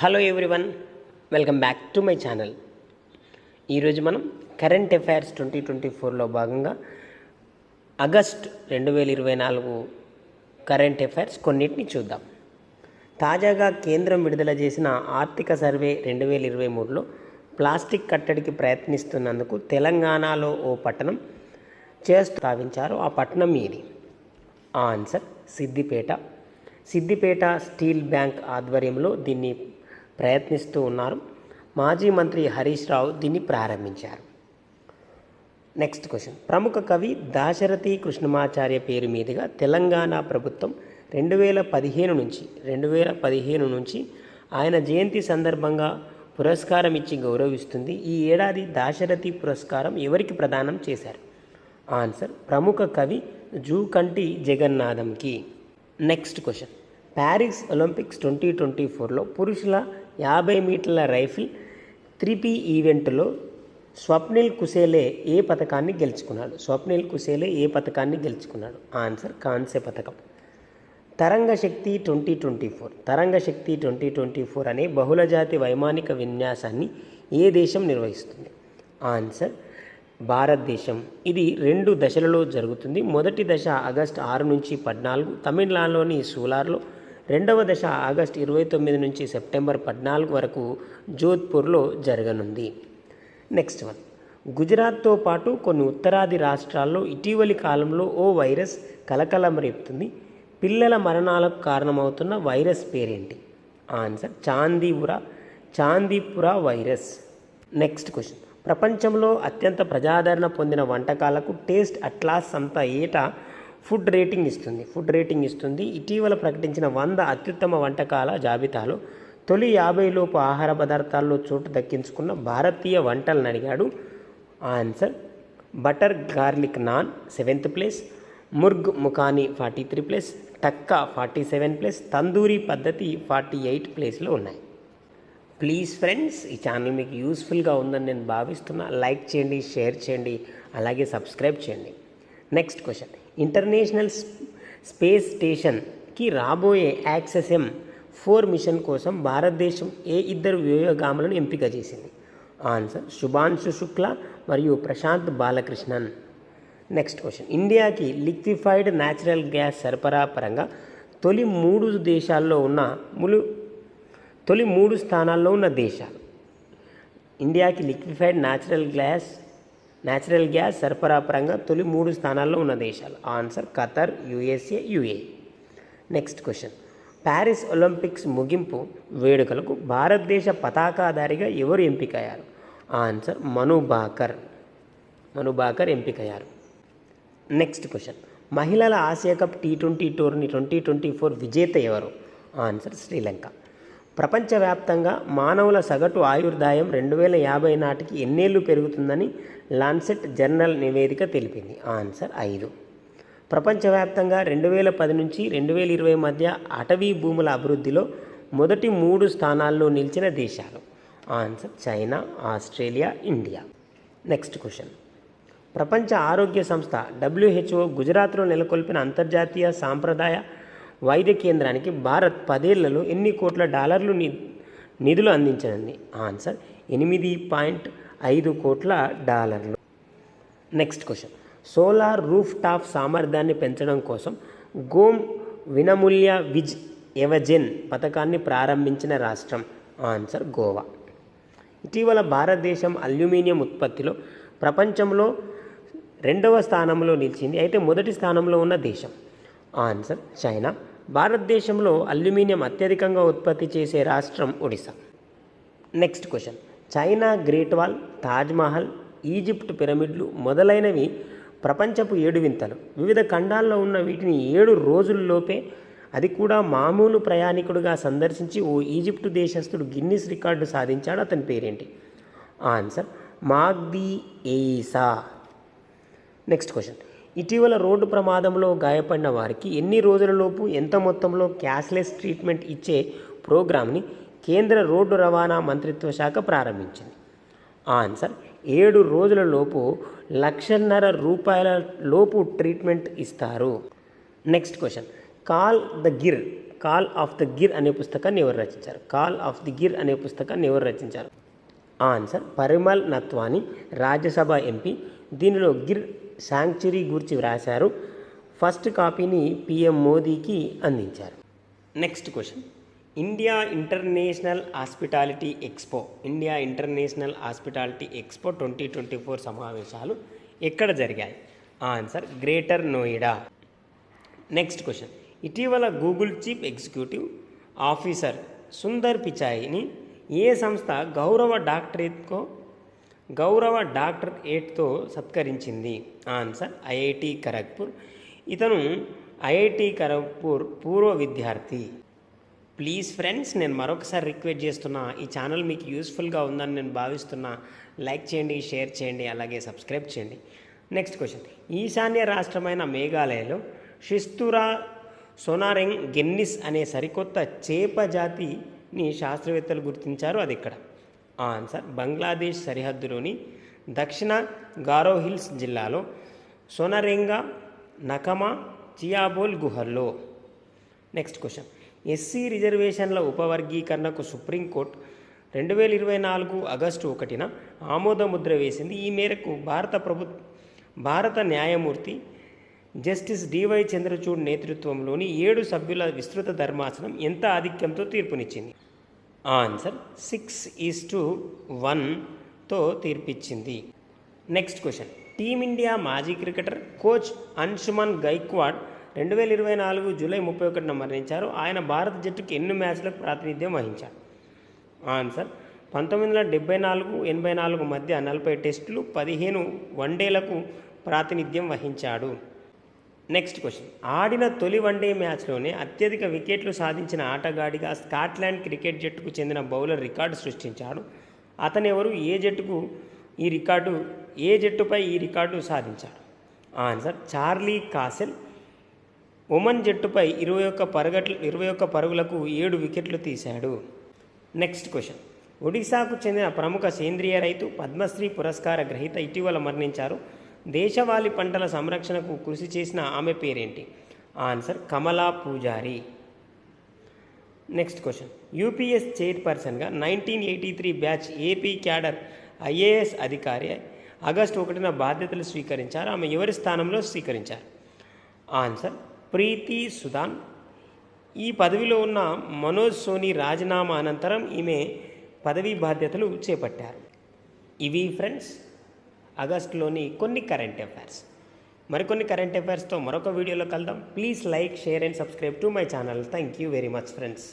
Hello everyone, welcome back to my channel. ఈరోజు మనం current affairs 2024లో భాగంగా ఆగస్ట్ 2024 కరెంట్ అఫైర్స్ కొన్నిటిని చూద్దాం. తాజాగా కేంద్రం విడుదల చేసిన ఆర్థిక సర్వే 2023లో ప్లాస్టిక్ కట్టడికి ప్రయత్నిస్తున్నందుకు తెలంగాణలో ఓ పట్టణం స్థాపించారు. ఆ పట్టణం ఏది? ఆన్సర్ సిద్దిపేట స్టీల్ బ్యాంక్ ఆధ్వర్యంలో దీన్ని ప్రయత్నిస్తూ ఉన్నారు. మాజీ మంత్రి హరీష్ రావు దీన్ని ప్రారంభించారు. Next question. ప్రముఖ కవి దాశరథి కృష్ణమాచార్య పేరు మీదుగా తెలంగాణ ప్రభుత్వం 2015 నుంచి ఆయన జయంతి సందర్భంగా పురస్కారం ఇచ్చి గౌరవిస్తుంది. ఈ ఏడాది దాశరథి పురస్కారం ఎవరికి ప్రదానం చేశారు? ఆన్సర్ ప్రముఖ కవి జూకంటి జగన్నాథంకి. Next question. ప్యారిస్ ఒలింపిక్స్ 2024లో పురుషుల 50 మీటర్ల రైఫిల్ 3P ఈవెంట్లో స్వప్నిల్ కుసేలే ఏ పథకాన్ని గెలుచుకున్నాడు? ఆన్సర్ కాంస్య పథకం. తరంగ శక్తి 2024 అనే బహుళజాతి వైమానిక విన్యాసాన్ని ఏ దేశం నిర్వహిస్తుంది? ఆన్సర్ భారతదేశం. ఇది 2 దశలలో జరుగుతుంది. మొదటి దశ ఆగస్టు 6 నుంచి 14 తమిళనాడులోని సూలార్లో, రెండవ దశ ఆగస్టు 29 నుంచి సెప్టెంబర్ 14 వరకు జోధ్పూర్లో జరగనుంది. Next one. గుజరాత్తో పాటు కొన్ని ఉత్తరాది రాష్ట్రాల్లో ఇటీవలి కాలంలో ఓ వైరస్ కలకలం రేపుతుంది. పిల్లల మరణాలకు కారణమవుతున్న వైరస్ పేరేంటి? Answer Chandipura virus. Next question. ప్రపంచంలో అత్యంత ప్రజాదరణ పొందిన వంటకాలకు టేస్ట్ అట్లాస్ సంస్థ ఏటా ఫుడ్ రేటింగ్ ఇస్తుంది. ఇటీవల ప్రకటించిన 100 అత్యుత్తమ వంటకాల జాబితాలో తొలి 50 లోపు ఆహార పదార్థాల్లో చోటు దక్కించుకున్న భారతీయ వంటలను అడిగాడు. Answer butter garlic naan 7th place, murgh makhani 43 place, tikka 47 place, tandoori పద్ధతి 48 ప్లేస్లో ఉన్నాయి. ప్లీజ్ ఫ్రెండ్స్, ఈ ఛానల్ మీకు యూస్ఫుల్గా ఉందని నేను భావిస్తున్నా. లైక్ చేయండి, షేర్ చేయండి, అలాగే సబ్స్క్రైబ్ చేయండి. Next question. ఇంటర్నేషనల్ స్పేస్ స్టేషన్కి రాబోయే యాక్సెస్ M4 మిషన్ కోసం భారతదేశం ఏ 2 వ్యోమగాములను ఎంపిక చేసింది? ఆన్సర్ శుభాంశు శుక్లా మరియు ప్రశాంత్ బాలకృష్ణన్. Next question. ఇండియాకి లిక్విఫైడ్ న్యాచురల్ గ్యాస్ సరఫరా పరంగా తొలి 3 స్థానాల్లో ఉన్న దేశాలు. ఇండియాకి లిక్విఫైడ్ న్యాచురల్ గ్యాస్ సరఫరా పరంగా తొలి 3 స్థానాల్లో ఉన్న దేశాలు. Answer Qatar, USA, UAE. Next question. Paris Olympics ముగింపు వేడుకలకు భారతదేశ పతాకాధారిగా ఎవరు ఎంపికయ్యారు? ఆన్సర్ మను బాకర్ ఎంపికయ్యారు. Next question. మహిళల ఆసియా కప్ T20 టోర్నీ 2024 విజేత ఎవరు? ఆన్సర్ శ్రీలంక. ప్రపంచవ్యాప్తంగా మానవుల సగటు ఆయుర్దాయం 2050 నాటికి ఎన్నేళ్లు పెరుగుతుందని లాన్సెట్ జర్నల్ నివేదిక తెలిపింది? ఆన్సర్ 5. ప్రపంచవ్యాప్తంగా 2010 నుంచి 2020 మధ్య అటవీ భూముల అభివృద్ధిలో మొదటి 3 స్థానాల్లో నిలిచిన దేశాలు. Answer China, Australia, India. Next question. ప్రపంచ ఆరోగ్య సంస్థ WHO గుజరాత్లో నెలకొల్పిన అంతర్జాతీయ సాంప్రదాయ వైద్య కేంద్రానికి భారత్ 10 ఏళ్లలో ఎన్ని కోట్ల డాలర్లు నిధులు అందించనుంది? ఆన్సర్ 8.5 కోట్ల డాలర్లు. Next question. Solar roof top సామర్థ్యాన్ని పెంచడం కోసం గోమ్ వినమూల్య విజ్ ఎవజెన్ పథకాన్ని ప్రారంభించిన రాష్ట్రం? ఆన్సర్ గోవా. ఇటీవల భారతదేశం అల్యూమినియం ఉత్పత్తిలో ప్రపంచంలో 2వ స్థానంలో నిలిచింది. అయితే మొదటి స్థానంలో ఉన్న దేశం? Answer China. భారతదేశంలో అల్యూమినియం అత్యధికంగా ఉత్పత్తి చేసే రాష్ట్రం Odisha. Next question. China great wall, Taj Mahal, Egypt పిరమిడ్లు మొదలైనవి ప్రపంచపు 7 వింతలు. వివిధ ఖండాల్లో ఉన్న వీటిని 7 రోజుల్లోపే, అది కూడా మామూలు ప్రయాణికుడిగా సందర్శించి ఓ ఈజిప్టు దేశస్థుడు గిన్నిస్ రికార్డు సాధించాడు. అతని పేరేంటి? Answer Magdy Eissa. Next question. ఇటీవల రోడ్డు ప్రమాదంలో గాయపడిన వారికి ఎన్ని రోజులలోపు ఎంత మొత్తంలో క్యాష్లెస్ ట్రీట్మెంట్ ఇచ్చే ప్రోగ్రామ్ని కేంద్ర రోడ్డు రవాణా మంత్రిత్వ శాఖ ప్రారంభించింది? ఆన్సర్ 7 రోజులలోపు ₹1,50,000 లోపు ట్రీట్మెంట్ ఇస్తారు. Next question. Call the call of the Gir అనే పుస్తకాన్ని ఎవరు రచించారు? కాల్ ఆఫ్ ది గిర్ అనే పుస్తకాన్ని ఎవరు రచించారు? Answer Parimal Natwani, Rajya Sabha MP. దీనిలో గిర్ శాంక్చురీ గురించి వ్రాశారు. ఫస్ట్ కాపీని పిఎం మోదీకి అందించారు. Next question, India international hospitality expo 2024 సమావేశాలు ఎక్కడ జరిగాయి? Answer greater Noida. Next question, ఇటీవల Google chief executive officer Sundar పిచాయిని ఏ సంస్థ గౌరవ డాక్టరేట్తో సత్కరించింది? Answer IIT Kharagpur. ఇతను ఐఐటి ఖరగ్పూర్ పూర్వ విద్యార్థి. ప్లీజ్ ఫ్రెండ్స్, నేను మరొకసారి రిక్వెస్ట్ చేస్తున్నా, ఈ ఛానల్ మీకు యూస్ఫుల్గా ఉందని నేను భావిస్తున్నా. లైక్ చేయండి, షేర్ చేయండి, అలాగే సబ్స్క్రైబ్ చేయండి. నెక్స్ట్ క్వశ్చన్, ఈశాన్య రాష్ట్రమైన మేఘాలయలో షిస్తురా సోనారెంగ్ గెన్నిస్ అనే సరికొత్త చేప జాతిని శాస్త్రవేత్తలు గుర్తించారు. అది ఇక్కడ. ఆన్సర్ బంగ్లాదేశ్ సరిహద్దులోని దక్షిణ గారో హిల్స్ జిల్లాలో సోనారెంగా నకమా చియాబోల్ గుహల్లో. నెక్స్ట్ క్వశ్చన్, ఎస్సీ రిజర్వేషన్ల ఉపవర్గీకరణకు సుప్రీంకోర్టు 2024 ఆగస్టు 1న ఆమోద ముద్ర వేసింది. ఈ మేరకు భారత న్యాయమూర్తి జస్టిస్ డివై చంద్రచూడ్ నేతృత్వంలోని 7 సభ్యుల విస్తృత ధర్మాసనం ఎంత ఆధిక్యంతో తీర్పునిచ్చింది? ఆన్సర్ 6:1తో తీర్పిచ్చింది. నెక్స్ట్ క్వశ్చన్, టీమిండియా మాజీ cricketer coach Anshuman Gaekwad 2024 July 31న మరణించారు. ఆయన భారత జట్టుకు ఎన్ని మ్యాచ్లకు ప్రాతినిధ్యం వహించారు? ఆన్సర్ 1974-84 మధ్య 40 టెస్టులు, 15 వన్డేలకు ప్రాతినిధ్యం వహించాడు. నెక్స్ట్ క్వశ్చన్, ఆడిన తొలి వన్డే మ్యాచ్లోనే అత్యధిక వికెట్లు సాధించిన ఆటగాడిగా స్కాట్లాండ్ క్రికెట్ జట్టుకు చెందిన బౌలర్ రికార్డు సృష్టించాడు. అతనెవరు? ఏ జట్టుపై ఈ రికార్డు సాధించాడు? Answer Charlie Cassell. ఒమన్ జట్టుపై 21 పరుగులకు 7 వికెట్లు తీశాడు. నెక్స్ట్ క్వశ్చన్, ఒడిశాకు చెందిన ప్రముఖ సేంద్రియ రైతు, పద్మశ్రీ పురస్కార గ్రహీత ఇటీవల మరణించారు. దేశవాళీ పంటల సంరక్షణకు కృషి చేసిన ఆమె పేరేంటి? ఆన్సర్ కమలా పూజారి. నెక్స్ట్ క్వశ్చన్, యూపీఎస్ చైర్పర్సన్గా 1983 బ్యాచ్ ఏపీ క్యాడర్ ఐఏఎస్ అధికారి ఆగస్టు 1న బాధ్యతలు స్వీకరించారు. ఆమె ఎవరి స్థానంలో స్వీకరించారు? ఆన్సర్ ప్రీతి సుదాన్. ఈ పదవిలో ఉన్న మనోజ్ సోని రాజీనామా అనంతరం ఈమె పదవీ బాధ్యతలు చేపట్టారు. ఇవి ఫ్రెండ్స్ ఆగస్టులోని కొన్ని కరెంట్ అఫైర్స్. మరికొన్ని కరెంట్ అఫైర్స్తో మరొక వీడియోలో కలుద్దాం. Please like, share and subscribe to my channel. Thank you very much friends.